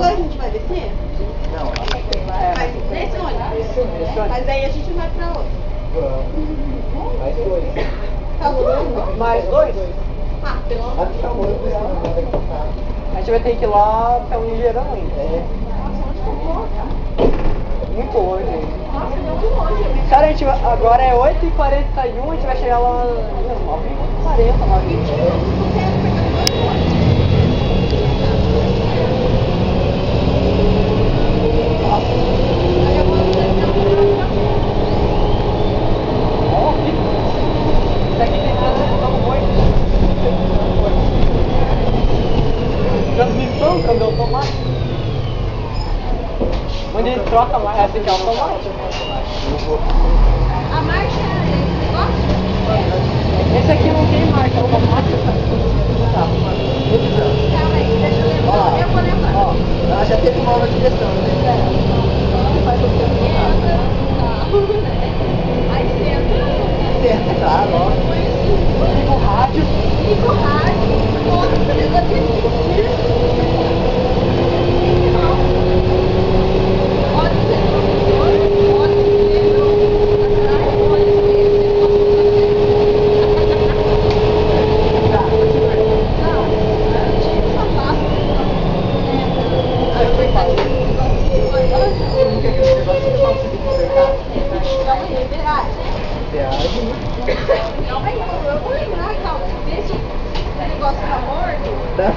agora a gente vai descer? Não, Mas nesse ônibus? Mas aí a gente vai pra outro. vamos. Mais dois. Tá bom? Mais dois? Ah, pelo amor de Aqui tá muito, A gente vai ter que ir lá até o Ligeirão ainda. É. Muito longe. Nossa, é muito longe. Cara, a gente vai, agora é 8h41, a gente vai chegar lá às 9h40, 9h20. Ó, isso aqui tem transmissão muito. Transmissão, câmbio automático. Onde ele troca mais, essa aqui é automática. A marcha é esse negócio? Esse aqui não tem marca, é automática. Tá. Calma aí, deixa eu lembrar. Eu vou lembrar. Ó, ela já teve uma aula de direção, né? Faz o tempo. Aí senta. Certo, claro, ó. Liga o rádio. Liga o rádio. Nossa, eu vou ter que assistir. Olha o televisor, olha o livro, olha o livro. Tá, continua. Não, eu tinha que falar. Aí eu fui fazer. Não quer que esse negócio de falso de consertar? Calma aí, verdade. Viagem. Calma aí, eu vou lembrar, calma. Deixa o negócio tá morto. Tá?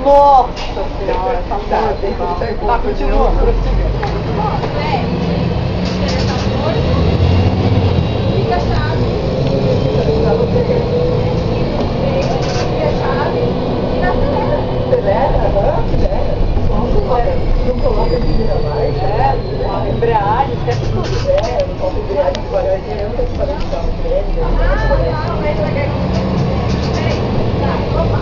Nossa senhora, tá Tá, morto. tem tudo certo. Tá, continua, prossiga. Liga a chave. Liga a chave e acelera. Acelera, agora acelera. Não coloca a primeira marcha. É, a embreagem, esquece tudo. É, não coloca a embreagem devagarzinho, eu não sei se fazer o carro grande. Vai devagar. Peraí, tá, opa.